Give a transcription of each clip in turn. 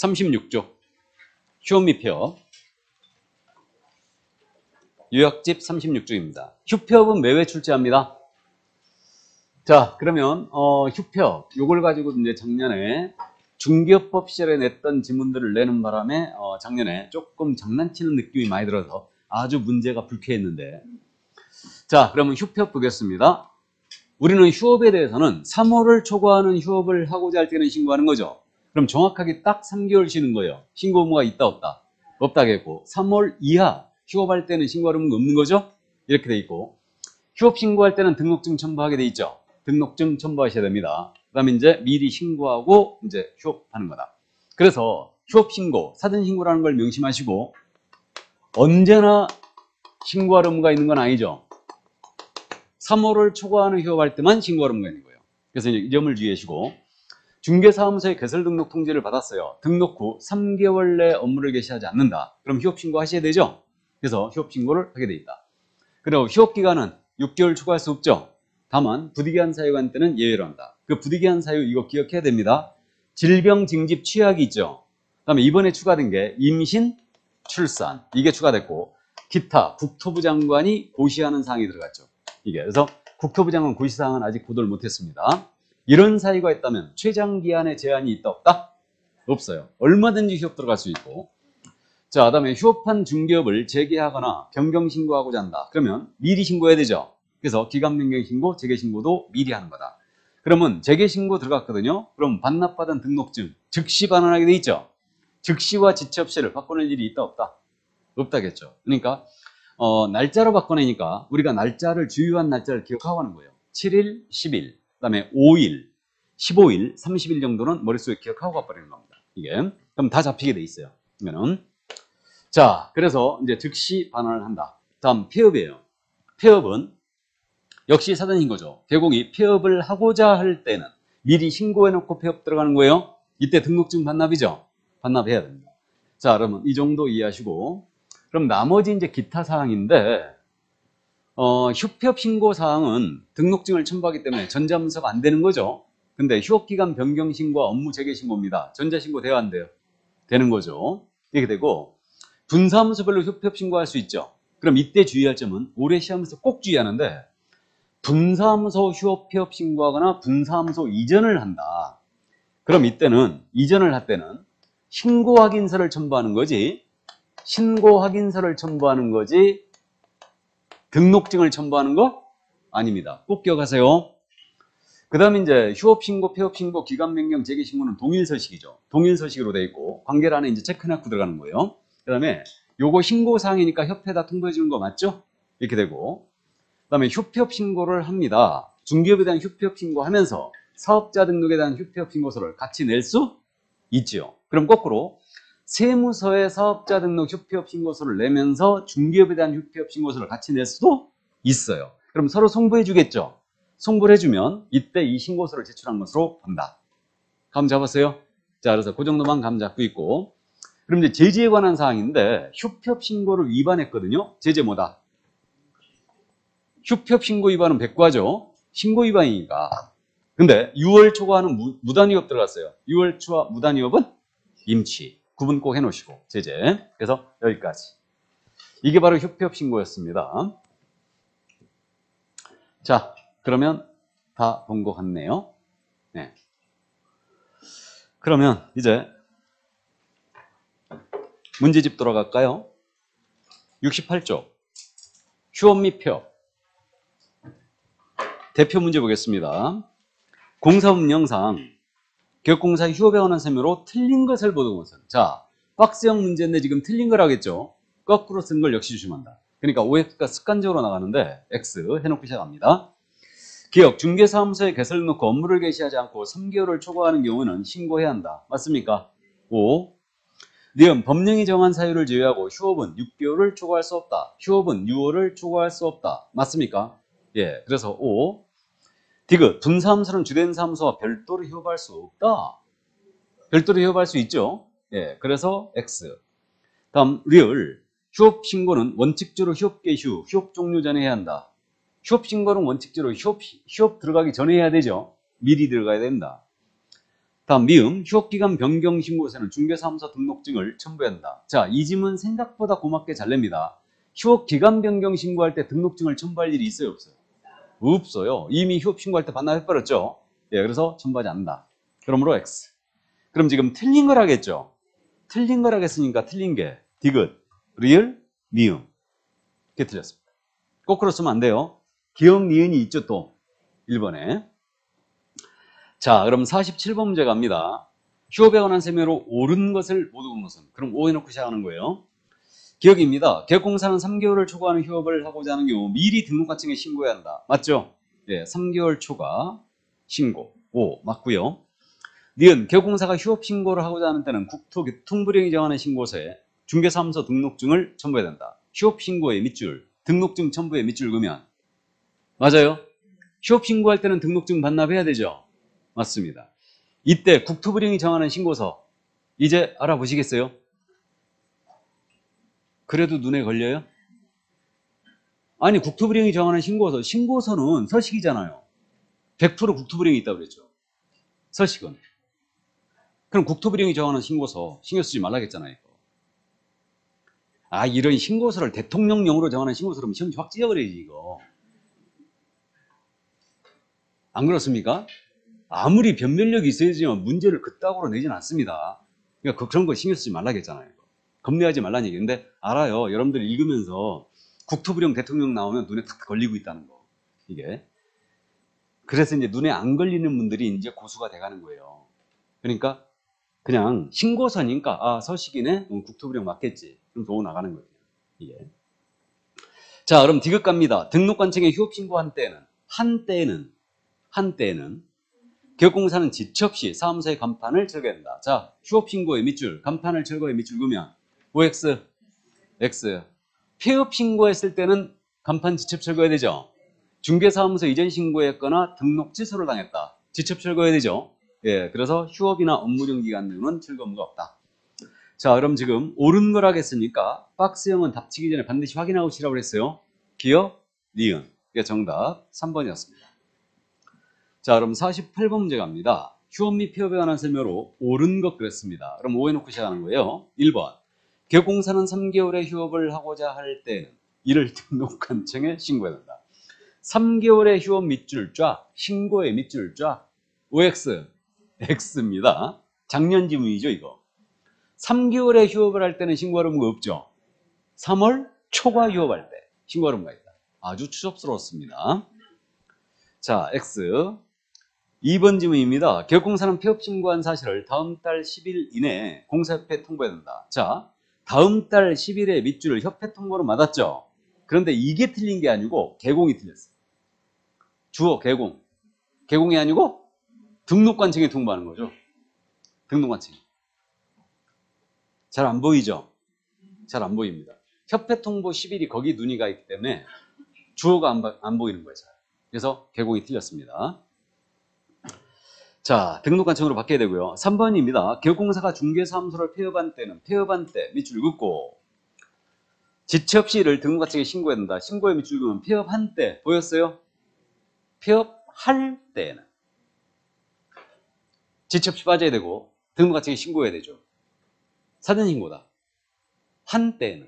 36조. 휴업 및 폐업. 요약집 36조입니다. 휴폐업은 매회 출제합니다. 자, 그러면 휴폐업 요걸 가지고 이제 작년에 중개업법 시절에 냈던 지문들을 내는 바람에 작년에 조금 장난치는 느낌이 많이 들어서 아주 문제가 불쾌했는데, 자, 그러면 휴폐업 보겠습니다. 우리는 휴업에 대해서는 3월을 초과하는 휴업을 하고자 할 때는 신고하는 거죠. 그럼 정확하게 딱 3개월 쉬는 거예요. 신고 의무가 있다 없다? 없다겠고, 3월 이하 휴업할 때는 신고할 의무가 없는 거죠. 이렇게 돼 있고, 휴업 신고할 때는 등록증 첨부하게 돼 있죠. 등록증 첨부하셔야 됩니다. 그 다음에 이제 미리 신고하고 이제 휴업하는 거다. 그래서 휴업 신고, 사전 신고라는 걸 명심하시고, 언제나 신고할 의무가 있는 건 아니죠. 3월을 초과하는 휴업할 때만 신고할 의무가 있는 거예요. 그래서 이제 이 점을 주의하시고, 중개사무소에 개설 등록 통지를 받았어요. 등록 후 3개월 내 업무를 개시하지 않는다. 그럼 휴업 신고하셔야 되죠. 그래서 휴업 신고를 하게 돼 있다. 그리고 휴업 기간은 6개월 초과할 수 없죠. 다만 부득이한 사유가 있는 때는 예외로 한다. 그 부득이한 사유 이거 기억해야 됩니다. 질병, 징집, 취약이 있죠. 그다음에 이번에 추가된 게 임신, 출산 이게 추가됐고, 기타 국토부 장관이 고시하는 사항이 들어갔죠. 이게 그래서 국토부 장관 고시 사항은 아직 보도를 못했습니다. 이런 사유가 있다면 최장 기한의 제한이 있다 없다? 없어요. 얼마든지 휴업 들어갈 수 있고. 자, 그다음에 휴업한 중개업을 재개하거나 변경 신고하고자 한다. 그러면 미리 신고해야 되죠. 그래서 기간 변경 신고, 재개 신고도 미리 하는 거다. 그러면 재개 신고 들어갔거든요. 그럼 반납받은 등록증 즉시 반환하게 돼 있죠. 즉시와 지체 없이를 바꿔낼 일이 있다 없다? 없다겠죠. 그러니까 날짜로 바꿔내니까 우리가 날짜를 주요한 날짜를 기억하고 하는 거예요. 7일, 10일, 그다음에 5일, 15일, 30일 정도는 머릿속에 기억하고 가버리는 겁니다. 이게 그럼 다 잡히게 돼 있어요. 이거는. 자, 그래서 이제 즉시 반환을 한다. 다음 폐업이에요. 폐업은 역시 사전 신고죠. 개공이 폐업을 하고자 할 때는 미리 신고해놓고 폐업 들어가는 거예요. 이때 등록증 반납이죠. 반납해야 됩니다. 자, 그러면 이 정도 이해하시고, 그럼 나머지 이제 기타 사항인데, 휴폐업 신고 사항은 등록증을 첨부하기 때문에 전자문서가 안 되는 거죠. 근데 휴업기간 변경 신고와 업무 재개 신고입니다. 전자신고 돼야 안 돼요? 되는 거죠. 이렇게 되고, 분사무소별로 휴폐업 신고할 수 있죠. 그럼 이때 주의할 점은 올해 시험에서 꼭 주의하는데, 분사무소 휴업폐업 신고하거나 분사무소 이전을 한다. 그럼 이때는 이전을 할 때는 신고 확인서를 첨부하는 거지, 신고 확인서를 첨부하는 거지 등록증을 첨부하는 거 아닙니다. 꼭 기억하세요. 그 다음에 이제 휴업 신고, 폐업 신고, 기간 변경, 재개 신고는 동일 서식이죠. 동일 서식으로 되어 있고 관계란에 이제 체크해놓고 들어가는 거예요. 그 다음에 요거 신고 사항이니까 협회에다 통보해 주는 거 맞죠? 이렇게 되고, 그 다음에 휴폐업 신고를 합니다. 중개업에 대한 휴폐업 신고하면서 사업자 등록에 대한 휴폐업 신고서를 같이 낼 수 있죠. 그럼 거꾸로 세무서에 사업자 등록 휴폐업 신고서를 내면서 중개업에 대한 휴폐업 신고서를 같이 낼 수도 있어요. 그럼 서로 송부해 주겠죠. 송부를 해주면 이때 이 신고서를 제출한 것으로 본다. 감 잡았어요? 자, 그래서 그 정도만 감 잡고 있고, 그럼 이제 제재에 관한 사항인데, 휴폐업 신고를 위반했거든요. 제재 뭐다? 휴폐업 신고 위반은 백과죠. 신고 위반이니까. 근데 6월 초과하는 무단위업 들어갔어요. 6월 초과 무단위업은 임치. 구분 꼭 해놓으시고, 제재. 그래서 여기까지. 이게 바로 휴폐업 신고였습니다. 자, 그러면 다 본 것 같네요. 네. 그러면 이제 문제집 돌아갈까요? 68조. 휴업 및 폐업. 대표 문제 보겠습니다. 공사법령상 교육공사 휴업에 관한 설명으로 틀린 것을 보던 것은, 자, 박스형 문제인데 지금 틀린 거라겠죠. 거꾸로 쓴 걸 역시 주시면 한다. 그러니까 OX가 습관적으로 나가는데 X 해놓고 시작합니다. 기업 중개사무소에 개설 놓고 업무를 개시하지 않고 3개월을 초과하는 경우는 신고해야 한다. 맞습니까? O. 니은 법령이 정한 사유를 제외하고 휴업은 6개월을 초과할 수 없다. 휴업은 6월을 초과할 수 없다. 맞습니까? 예, 그래서 O. 디귿 분사무소는 주된 사무소와 별도로 휴업할 수 없다. 별도로 휴업할 수 있죠. 예, 그래서 X. 다음 리을 휴업 신고는 원칙적으로 휴업 개시 후 휴업 종료 전에 해야 한다. 휴업 신고는 원칙적으로 휴업 들어가기 전에 해야 되죠. 미리 들어가야 된다. 다음 미음, 휴업기간 변경 신고서는 중개사무소 등록증을 첨부해야 한다. 자, 이 질문 생각보다 고맙게 잘 냅니다. 휴업기간 변경 신고할 때 등록증을 첨부할 일이 있어요, 없어요? 없어요. 이미 휴업 신고할 때 반납해버렸죠. 예, 그래서 첨부하지 않는다. 그러므로 X. 그럼 지금 틀린 걸 하겠죠? 틀린 걸 하겠으니까 틀린 게 디귿, 리을, 미음. 이게 틀렸습니다. 거꾸로 쓰면 안 돼요. 기억, 니은이 있죠, 또. 1번에. 자, 그럼 47번 문제 갑니다. 휴업에 관한 세무로 옳은 것을 모두 본 것은. 그럼 O 해놓고 시작하는 거예요. 기억입니다. 계획공사는 3개월을 초과하는 휴업을 하고자 하는 경우 미리 등록관청에 신고해야 한다. 맞죠? 예, 3개월 초과 신고. O 맞고요. 니은 계획공사가 휴업 신고를 하고자 하는 때는 국토교통부령이 정하는 신고서에 중개사무소 등록증을 첨부해야 된다. 휴업 신고의 밑줄, 등록증 첨부의 밑줄 그으면 맞아요? 휴업 신고할 때는 등록증 반납해야 되죠? 맞습니다. 이때 국토부령이 정하는 신고서 이제 알아보시겠어요? 그래도 눈에 걸려요? 아니 국토부령이 정하는 신고서는 서식이잖아요. 100% 국토부령이 있다고 그랬죠. 서식은. 그럼 국토부령이 정하는 신고서 신경 쓰지 말라겠잖아요. 아, 이런 신고서를 대통령령으로 정하는 신고서를 시험 확 찢어버려야지 이거. 안 그렇습니까? 아무리 변별력이 있어야지만 문제를 그따구로 내진 않습니다. 그러니까 그런 거 신경 쓰지 말라겠잖아요. 겁내하지 말라는 얘기인데 알아요. 여러분들 읽으면서 국토부령 대통령 나오면 눈에 탁 걸리고 있다는 거. 이게. 그래서 이제 눈에 안 걸리는 분들이 이제 고수가 돼가는 거예요. 그러니까 그냥 신고서니까 아 서식이네 국토부령 맞겠지. 그럼 도우 나가는 거예요. 이게. 자, 그럼 디귿 갑니다. 등록관청에 휴업 신고한 때는 한때는 기업공사는 지첩 시 사무소의 간판을 철거해야 한다. 자, 휴업 신고의 밑줄, 간판을 철거의 밑줄 그으면 OX, X. 폐업 신고했을 때는 간판 지첩 철거해야 되죠. 중개사무소 이전 신고했거나 등록 취소를 당했다. 지첩 철거해야 되죠. 예, 그래서 휴업이나 업무정 기간 등은 철거 의무가 없다. 자, 그럼 지금 옳은 걸 하겠으니까 박스형은 답치기 전에 반드시 확인하고 치라고 그랬어요. 기억, 니은. 이게 정답 3번이었습니다. 자, 그럼 48번 문제 갑니다. 휴업 및 폐업에 관한 설명으로 옳은 것 그랬습니다. 그럼 O 해놓고 시작하는 거예요. 1번. 계획공사는 3개월의 휴업을 하고자 할 때는 이를 등록관청에 신고해야 한다. 3개월의 휴업 밑줄 쫙, 신고의 밑줄 쫙. OX, X입니다. 작년 지문이죠, 이거. 3개월의 휴업을 할 때는 신고할 의무가 없죠. 3월 초과 휴업할 때 신고할 의무가 있다. 아주 추접스러웠습니다. 자, X. 2번 질문입니다. 계획공사는 폐업 신고한 사실을 다음 달 10일 이내에 공사협회에 통보해야 된다. 자, 다음 달 10일에 밑줄을 협회 통보로 맞았죠. 그런데 이게 틀린 게 아니고 개공이 틀렸어요. 주어 개공. 개공이 아니고 등록관청에 통보하는 거죠. 등록관청에. 잘 안 보이죠? 잘 안 보입니다. 협회 통보 10일이 거기 눈이 가 있기 때문에 주어가 안 보이는 거예요. 그래서 개공이 틀렸습니다. 자, 등록관청으로 바뀌어야 되고요. 3번입니다. 기업공사가 중개사무소를 폐업한 때는 폐업한 때 밑줄 긋고 지첩 시를 등록관청에 신고해야 된다. 신고에 밑줄 그으면 폐업한 때 보였어요? 폐업할 때는 지첩 시 빠져야 되고 등록관청에 신고해야 되죠. 사전신고다. 한 때는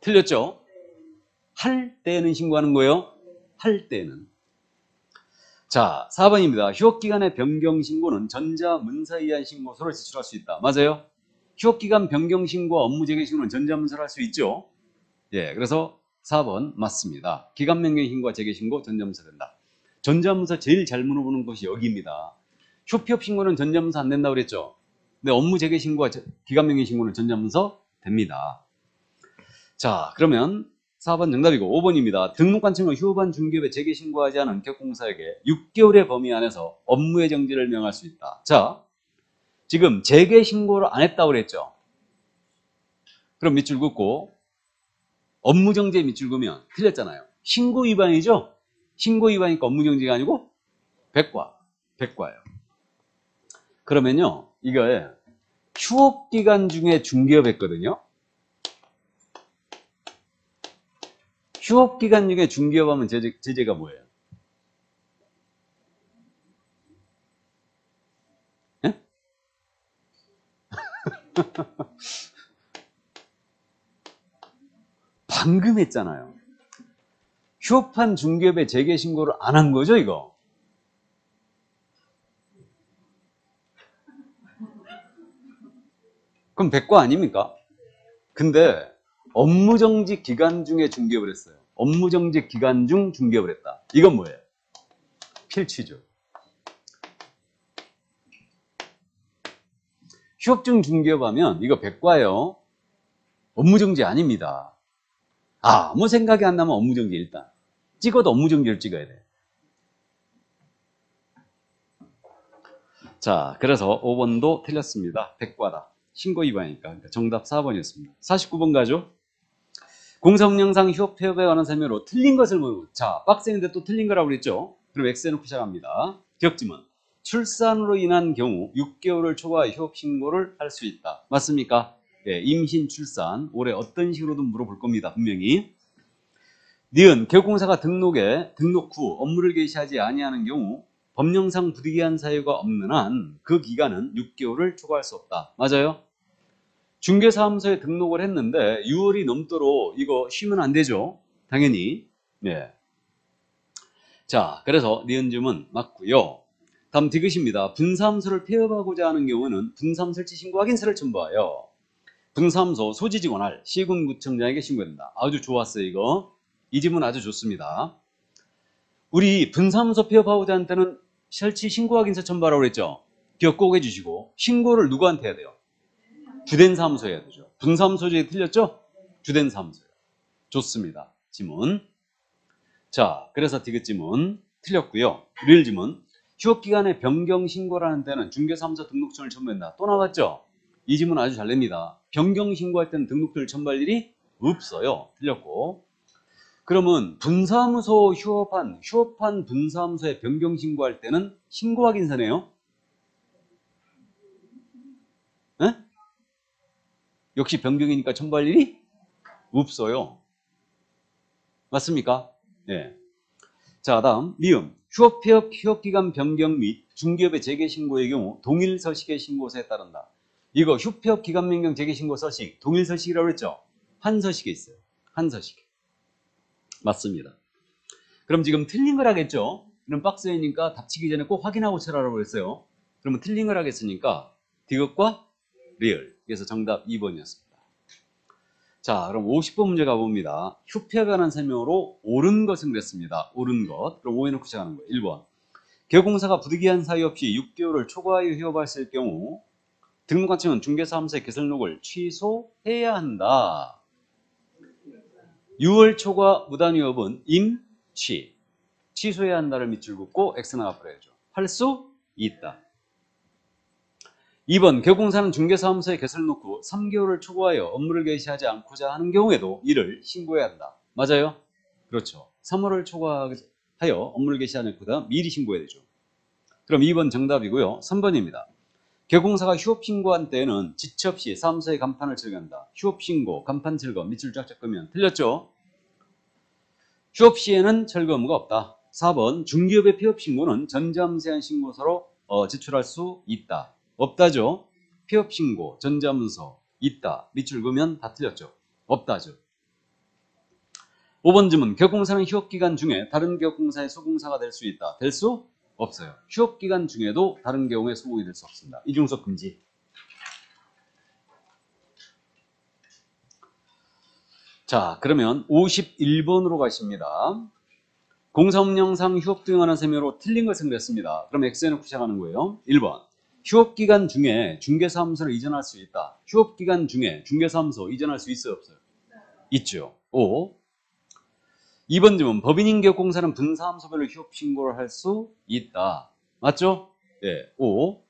틀렸죠? 할 때는 신고하는 거예요. 할 때는. 자, 4번입니다. 휴업기간의 변경신고는 전자문서에 의한 신고서를 제출할 수 있다. 맞아요? 휴업기간 변경신고와 업무재개신고는 전자문서를 할 수 있죠. 예, 그래서 4번 맞습니다. 기간 변경신고와 재개신고 전자문서 된다. 전자문서 제일 잘 물어보는 것이 여기입니다. 휴피업 신고는 전자문서 안 된다고 그랬죠. 근데 업무재개신고와 기간 변경신고는 전자문서 됩니다. 자, 그러면 4번 정답이고 5번입니다. 등록관청은 휴업한 중개업에 재개신고하지 않은 기업공사에게 6개월의 범위 안에서 업무의 정지를 명할 수 있다. 자, 지금 재개신고를 안 했다고 그랬죠. 그럼 밑줄 긋고 업무정지에 밑줄 그으면 틀렸잖아요. 신고 위반이죠. 신고 위반이니까 업무정지가 아니고 백과예요. 그러면요, 이거 휴업기간 중에 중개업 했거든요. 휴업기간 중에 중개업하면 제재가 뭐예요? 방금 했잖아요. 휴업한 중개업의 재개 신고를 안 한 거죠, 이거? 그럼 백과 아닙니까? 근데 업무정지 기간 중에 중개업을 했어요. 업무정지 기간 중 중개업을 했다. 이건 뭐예요? 필취죠. 휴업 중 중개업하면 이거 백과예요. 업무정지 아닙니다. 아무 생각이 안 나면 업무정지 일단. 찍어도 업무정지를 찍어야 돼. 자, 그래서 5번도 틀렸습니다. 백과다. 신고 위반이니까. 그러니까 정답 4번이었습니다. 49번 가죠. 공사운영상 휴업 폐업에 관한 설명으로 틀린 것을 모르고, 자, 박스인데 또 틀린 거라고 그랬죠. 그럼 X해놓고 시작합니다. 기억지문. 출산으로 인한 경우 6개월을 초과 휴업 신고를 할 수 있다. 맞습니까? 예, 임신, 출산, 올해 어떤 식으로든 물어볼 겁니다. 분명히. 니은 개업공사가 등록 후 업무를 개시하지 아니하는 경우 법령상 부득이한 사유가 없는 한 그 기간은 6개월을 초과할 수 없다. 맞아요? 중개사무소에 등록을 했는데 6월이 넘도록 이거 쉬면 안 되죠. 당연히. 예. 자, 그래서 니은쯤은 맞고요. 다음 디귿입니다. 분사무소를 폐업하고자 하는 경우는 분사무설치 신고 확인서를 첨부하여 분사무소 소지직원할 시군구청장에게 신고된다. 아주 좋았어요, 이거. 이 질문 아주 좋습니다. 우리 분사무소 폐업하고자 하는 때는 설치 신고 확인서 첨부하라고 그랬죠. 기억 꼭 해주시고 신고를 누구한테 해야 돼요? 주된 사무소에 해야 되죠. 분사무소에 틀렸죠? 주된 사무소요. 좋습니다. 지문. 자, 그래서 디귿 지문 틀렸고요. 리을 지문. 휴업기간에 변경 신고라는 때는 중개사무소 등록증을 첨부한다. 또 나왔죠? 이 지문 아주 잘 냅니다. 변경 신고할 때는 등록증을 첨부할 일이 없어요. 틀렸고. 그러면 분사무소 휴업한 분사무소에 변경 신고할 때는 신고 확인서네요. 에? 역시 변경이니까 첨부할 일이 없어요. 맞습니까? 네. 자, 다음 미음. 휴업, 폐업, 휴업기간 변경 및 중개업의 재개 신고의 경우 동일 서식의 신고서에 따른다. 이거 휴폐업 기간 변경 재개 신고 서식 동일 서식이라고 했죠? 한 서식에 있어요. 한 서식에. 맞습니다. 그럼 지금 틀린 걸 하겠죠? 그럼 박스에니까 답치기 전에 꼭 확인하고 쳐라라고 했어요. 그러면 틀린 걸 하겠으니까 디귿과 리을. 그래서 정답 2번이었습니다. 자, 그럼 50번 문제 가봅니다. 휴폐에 관한 설명으로 옳은 것은 그랬습니다. 옳은 것. 그럼 5에 놓고 시작하는 거예요. 1번. 개업공사가 부득이한 사유 없이 6개월을 초과하여 휴업했을 경우 등록관청은 중개사무소의 개설록을 취소해야 한다. 6월 초과 무단휴업은 임취. 취소해야 한다를 밑줄 긋고 X는 앞으로 해야죠. 할 수 있다. 2번 개업공사는 중개사무소에 개설록 후 3개월을 초과하여 업무를 개시하지 않고자 하는 경우에도 이를 신고해야 한다. 맞아요? 그렇죠. 3월을 초과하여 업무를 개시하지 않고자 미리 신고해야 되죠. 그럼 2번 정답이고요. 3번입니다. 개업공사가 휴업 신고한 때에는 지체 없이 사무소에 간판을 철거한다. 휴업 신고, 간판 철거, 밑줄 쫙쫙 끄면 틀렸죠? 휴업 시에는 철거 의무가 없다. 4번 중기업의 폐업 신고는 전자문서한 신고서로 제출할 수 있다. 없다죠? 폐업 신고, 전자문서 있다. 밑줄 그으면 다 틀렸죠? 없다죠. 5번 질문. 개업공사는 휴업기간 중에 다른 개업공사의 소공사가 될 수 있다. 될 수 없어요. 휴업기간 중에도 다른 경우에 소공이 될 수 없습니다. 이중섭 금지. 자, 그러면 51번으로 가십니다. 공사업령상 휴업 등하는 셈으로 틀린 것은 그랬습니다. 그럼 X에 놓고 시작하는 거예요. 1번. 휴업기간 중에 중개사무소를 이전할 수 있다. 휴업기간 중에 중개사무소 이전할 수 있어요? 없어요? 있죠. 5. 2번 질문. 법인인 개업공사는 분사무소별로 휴업 신고를 할 수 있다. 맞죠? 예. 5.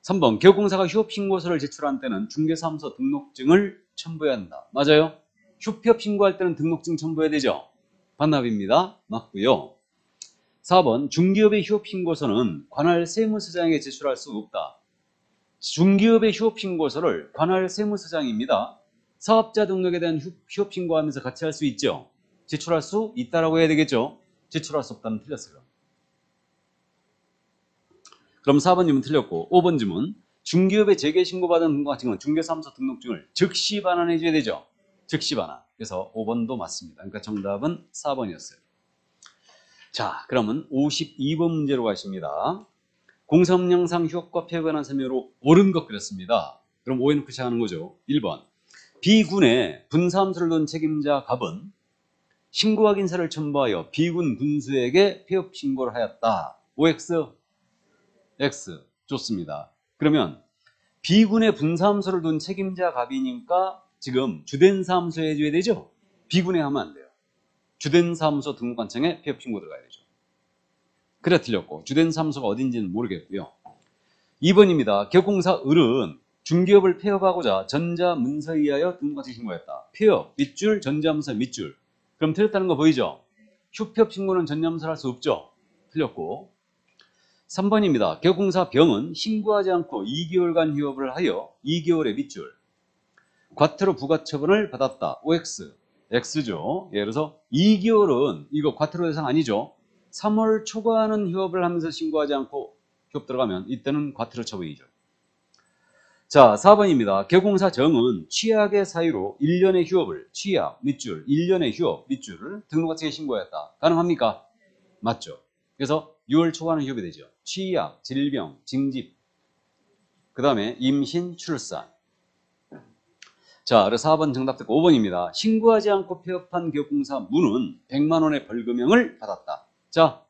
3번. 개업공사가 휴업 신고서를 제출한 때는 중개사무소 등록증을 첨부해야 한다. 맞아요? 휴폐업 신고할 때는 등록증 첨부해야 되죠? 반납입니다. 맞고요. 4번. 중기업의 휴업 신고서는 관할 세무서장에게 제출할 수 없다. 중기업의 휴업 신고서를 관할 세무서장입니다. 사업자 등록에 대한 휴업 신고하면서 같이 할 수 있죠? 제출할 수 있다라고 해야 되겠죠? 제출할 수 없다면 틀렸어요. 그럼 4번 질문 틀렸고 5번 질문. 중기업의 재개 신고받은 등록증은 중개사무소 등록증을 즉시 반환해 줘야 되죠? 즉시 반환. 그래서 5번도 맞습니다. 그러니까 정답은 4번이었어요. 자, 그러면 52번 문제로 가십니다. 공사업령상 휴업과 폐업에 관한 설명으로 옳은 것 그렸습니다. 그럼 오해놓고 시작하는 거죠. 1번. B군에 분사함수를 둔 책임자 갑은 신고 확인서를 첨부하여 B군 군수에게 폐업 신고를 하였다. OX, X. 좋습니다. 그러면 B군에 분사함수를 둔 책임자 갑이니까 지금 주된 사함수에 해줘야 되죠? B군에 하면 안 돼요. 주된 사무소 등록관청에 폐업 신고 들어가야 되죠. 그래 틀렸고 주된 사무소가 어딘지는 모르겠고요. 2번입니다. 기업공사 을은 중기업을 폐업하고자 전자문서에 의하여 등록관청에 신고했다. 폐업, 밑줄, 전자문서, 밑줄. 그럼 틀렸다는 거 보이죠? 휴폐업 신고는 전자문서를 할 수 없죠? 틀렸고. 3번입니다. 기업공사 병은 신고하지 않고 2개월간 휴업을 하여 2개월의 밑줄. 과태료 부과처분을 받았다. OX. X죠. 예를 들어서 2개월은 이거 과태료 대상 아니죠. 3월 초과하는 휴업을 하면서 신고하지 않고 휴업 들어가면 이때는 과태료 처분이죠. 자, 4번입니다. 기업공사 정은 취약의 사유로 1년의 휴업을 취약, 밑줄, 1년의 휴업, 밑줄을 등록관청에 신고했다. 가능합니까? 맞죠. 그래서 6월 초과하는 휴업이 되죠. 취약, 질병, 징집, 그 다음에 임신, 출산. 자, 그래서 4번 정답 듣고 5번입니다. 신고하지 않고 폐업한 기업공사 무는 100만 원의 벌금형을 받았다. 자,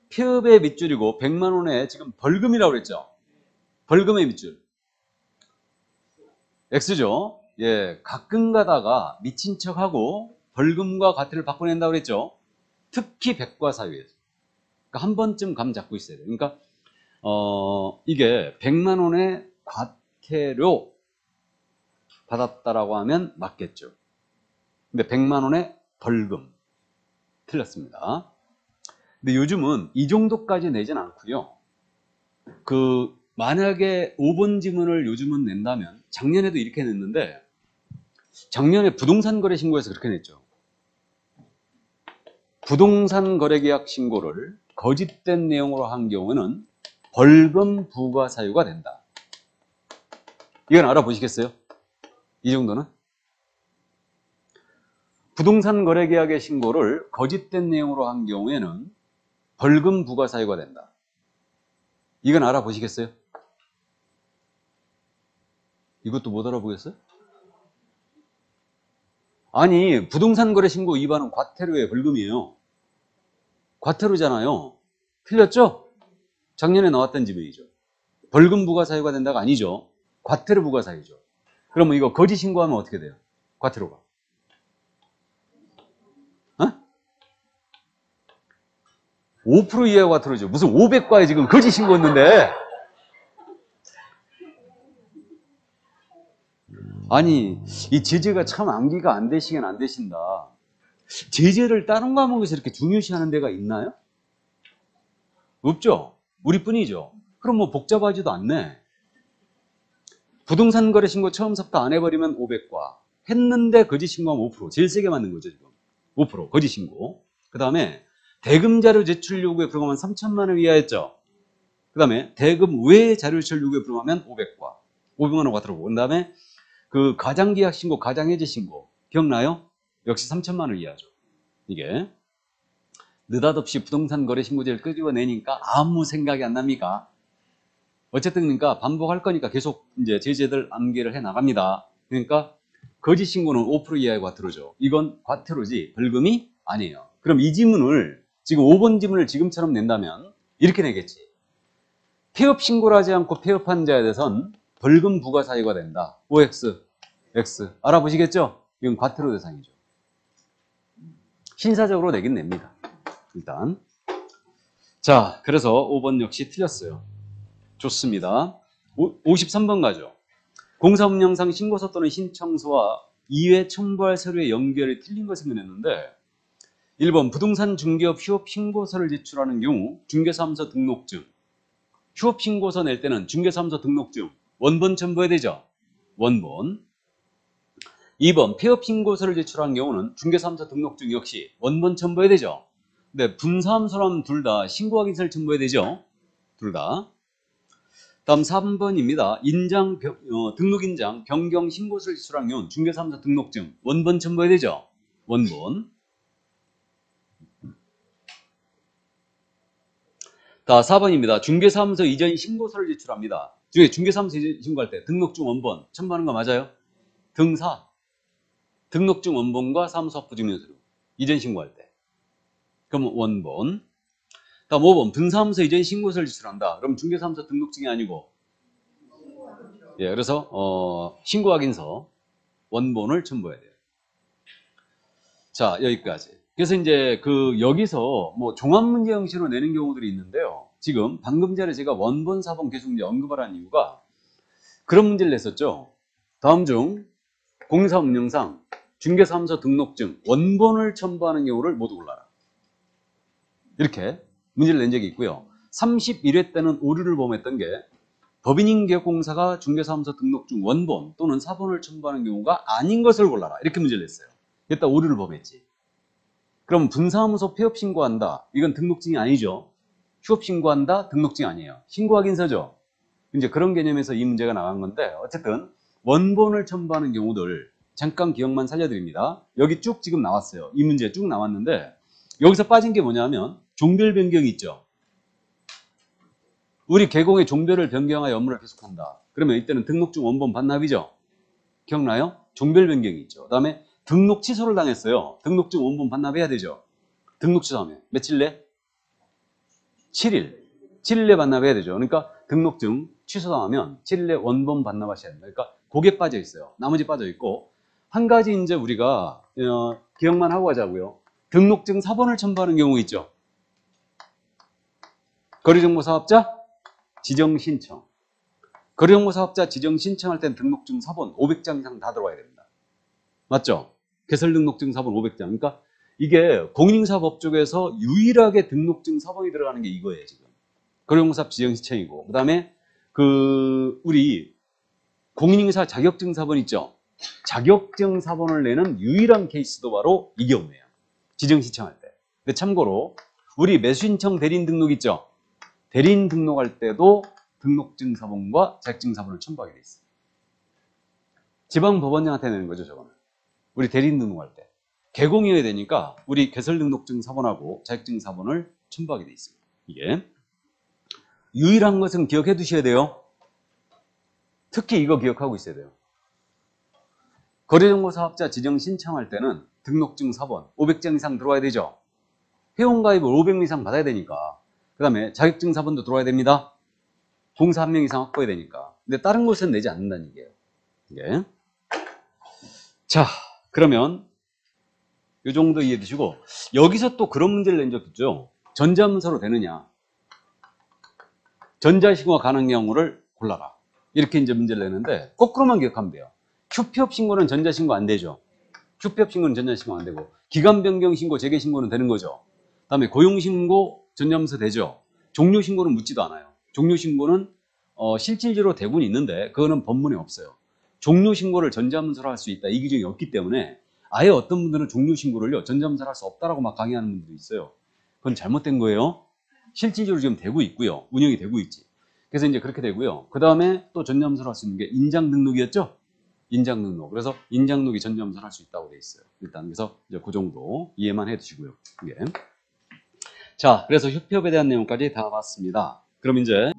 폐업의 밑줄이고 100만 원의 지금 벌금이라고 그랬죠. 벌금의 밑줄. X죠. 예, 가끔 가다가 미친 척하고 벌금과 과태료를 받고 낸다고 그랬죠. 특히 백과사유에서. 그러니까 한 번쯤 감 잡고 있어야 돼요. 그러니까 이게 100만 원의 과태료 받았다라고 하면 맞겠죠. 근데 100만 원의 벌금. 틀렸습니다. 근데 요즘은 이 정도까지 내진 않고요. 만약에 5번 지문을 요즘은 낸다면 작년에도 이렇게 냈는데 작년에 부동산 거래 신고에서 그렇게 냈죠. 부동산 거래 계약 신고를 거짓된 내용으로 한 경우는 벌금 부과 사유가 된다. 이건 알아보시겠어요? 이 정도는? 부동산 거래 계약의 신고를 거짓된 내용으로 한 경우에는 벌금 부과 사유가 된다. 이건 알아보시겠어요? 이것도 못 알아보겠어요? 아니, 부동산 거래 신고 위반은 과태료의 벌금이에요. 과태료잖아요. 틀렸죠? 작년에 나왔던 지문이죠. 벌금 부과 사유가 된다가 아니죠. 과태료 부과 사유죠. 그러면 이거 거짓 신고하면 어떻게 돼요? 과태료가. 5% 이하 과태료죠. 무슨 500과에 지금 거짓 신고했는데. 아니, 이 제재가 참 암기가 안 되시긴 안 되신다. 제재를 다른 과목에서 이렇게 중요시하는 데가 있나요? 없죠? 우리뿐이죠. 그럼 뭐 복잡하지도 않네. 부동산 거래 신고 처음부터 안 해버리면 500과. 했는데 거짓 신고하면 5%. 제일 세게 맞는 거죠, 지금. 5% 거짓 신고. 그 다음에 대금 자료 제출 요구에 불과하면 3천만 원 이하였죠. 그 다음에 대금 외 자료 제출 요구에 불과하면 500과. 500만 원 과태료고. 그 다음에 가장계약 신고, 가장해지 신고. 기억나요? 역시 3천만 원 이하죠. 이게. 느닷없이 부동산 거래 신고제를 끄집어내니까 아무 생각이 안 납니까? 어쨌든 그러니까 반복할 거니까 계속 이제 제재들 암기를 해 나갑니다. 그러니까 거짓 신고는 5% 이하의 과태료죠. 이건 과태료지 벌금이 아니에요. 그럼 이 지문을 지금 5번 지문을 지금처럼 낸다면 이렇게 내겠지. 폐업 신고를 하지 않고 폐업한 자에 대해서는 벌금 부과 사유가 된다. OX, X. 알아보시겠죠? 이건 과태료 대상이죠. 신사적으로 내긴 냅니다. 일단. 자, 그래서 5번 역시 틀렸어요. 좋습니다. 53번 가죠. 공사업령상 신고서 또는 신청서와 이외 첨부할 서류의 연결이 틀린 것을 확인했는데 1번 부동산 중개업 휴업 신고서를 제출하는 경우 중개사무소 등록증 휴업 신고서 낼 때는 중개사무소 등록증 원본 첨부해야 되죠. 원본. 2번 폐업 신고서를 제출한 경우는 중개사무소 등록증 역시 원본 첨부해야 되죠. 근데 분사무소라면 둘 다 신고확인서를 첨부해야 되죠. 둘 다. 다음 3번입니다. 등록인장 변경 신고서를 제출한 경우 중개사무소 등록증 원본 첨부해야 되죠. 원본. 자, 4번입니다. 중개사무소 이전 신고서를 제출합니다. 중개사무소 이전 신고할 때 등록증 원본 첨부하는 거 맞아요? 등사. 등록증 원본과 사무소 확보증명서류 이전 신고할 때. 그럼 원본. 다음 5번 등사무소 이전 신고서를 제출한다. 그럼 중개사무소 등록증이 아니고 예, 그래서 신고 확인서 원본을 첨부해야 돼요. 자, 여기까지. 그래서 이제 여기서 뭐 종합문제 형식으로 내는 경우들이 있는데요. 지금 방금 전에 제가 원본 4번 계속 이제 언급을 한 이유가 그런 문제를 냈었죠. 다음 중 공사 운영상 중개사무소 등록증 원본을 첨부하는 경우를 모두 골라라. 이렇게 문제를 낸 적이 있고요. 31회 때는 오류를 범했던 게 법인인계공사가 중개사무소 등록증 원본 또는 사본을 첨부하는 경우가 아닌 것을 골라라. 이렇게 문제를 냈어요. 이따 오류를 범했지. 그럼 분사무소 폐업 신고한다. 이건 등록증이 아니죠. 휴업 신고한다. 등록증이 아니에요. 신고 확인서죠. 이제 그런 개념에서 이 문제가 나간 건데 어쨌든 원본을 첨부하는 경우들 잠깐 기억만 살려드립니다. 여기 쭉 지금 나왔어요. 이 문제 쭉 나왔는데 여기서 빠진 게 뭐냐면 종별 변경이 있죠. 우리 개공의 종별을 변경하여 업무를 계속한다. 그러면 이때는 등록증 원본 반납이죠. 기억나요? 종별 변경이 있죠. 그 다음에 등록 취소를 당했어요. 등록증 원본 반납해야 되죠. 등록 취소하면 며칠 내? 7일. 7일 내 반납해야 되죠. 그러니까 등록증 취소당하면 7일 내 원본 반납하셔야 됩니다. 그러니까 그게 빠져 있어요. 나머지 빠져 있고 한 가지 이제 우리가 기억만 하고 가자고요. 등록증 사본을 첨부하는 경우 있죠. 거리정보사업자 지정 신청. 거리정보사업자 지정 신청할 땐 등록증 사본 500장 이상 다 들어와야 됩니다. 맞죠? 개설 등록증 사본 500장. 그러니까 이게 공인인사법 쪽에서 유일하게 등록증 사본이 들어가는 게 이거예요, 지금. 거리정보사업 지정 신청이고. 그 다음에 우리 공인인사 자격증 사본 있죠? 자격증 사본을 내는 유일한 케이스도 바로 이 경우예요. 지정 신청할 때. 근데 참고로 우리 매수신청 대리인 등록 있죠? 대리인 등록할 때도 등록증 사본과 자격증 사본을 첨부하게 돼 있어요. 지방법원장한테 내는 거죠, 저거는. 우리 대리인 등록할 때. 개공이어야 되니까 우리 개설 등록증 사본하고 자격증 사본을 첨부하게 돼 있습니다. 이게. 유일한 것은 기억해 두셔야 돼요. 특히 이거 기억하고 있어야 돼요. 거래정보사업자 지정 신청할 때는 등록증 사본 500장 이상 들어와야 되죠. 회원가입을 500명 이상 받아야 되니까. 그 다음에 자격증 사본도 들어와야 됩니다. 공사 1명 이상 확보해야 되니까. 근데 다른 곳은 내지 않는다는 얘기예요. 이게. 자, 그러면 이 정도 이해해 두시고 여기서 또 그런 문제를 낸 적 있죠. 전자문서로 되느냐. 전자신고가 가능한 경우를 골라라. 이렇게 이제 문제를 내는데 거꾸로만 기억하면 돼요. 휴폐업 신고는 전자신고 안 되죠. 휴폐업 신고는 전자신고 안 되고 기간 변경 신고, 재개 신고는 되는 거죠. 그다음에 고용 신고 전자문서 되죠. 종료 신고는 묻지도 않아요. 종료 신고는 실질적으로 되고는 있는데 그거는 법문에 없어요. 종료 신고를 전자문서로 할 수 있다. 이 규정이 없기 때문에 아예 어떤 분들은 종료 신고를요 전자문서로 할 수 없다라고 막 강의하는 분들도 있어요. 그건 잘못된 거예요. 실질적으로 지금 되고 있고요. 운영이 되고 있지. 그래서 이제 그렇게 되고요. 그 다음에 또 전자문서로 할 수 있는 게 인장 등록이었죠. 인장 등록. 그래서 인장 등록이 전자문서로 할 수 있다고 돼 있어요. 일단 그래서 이제 그 정도 이해만 해두시고요. 예. 자, 그래서 휴폐업에 대한 내용까지 다 봤습니다. 그럼 이제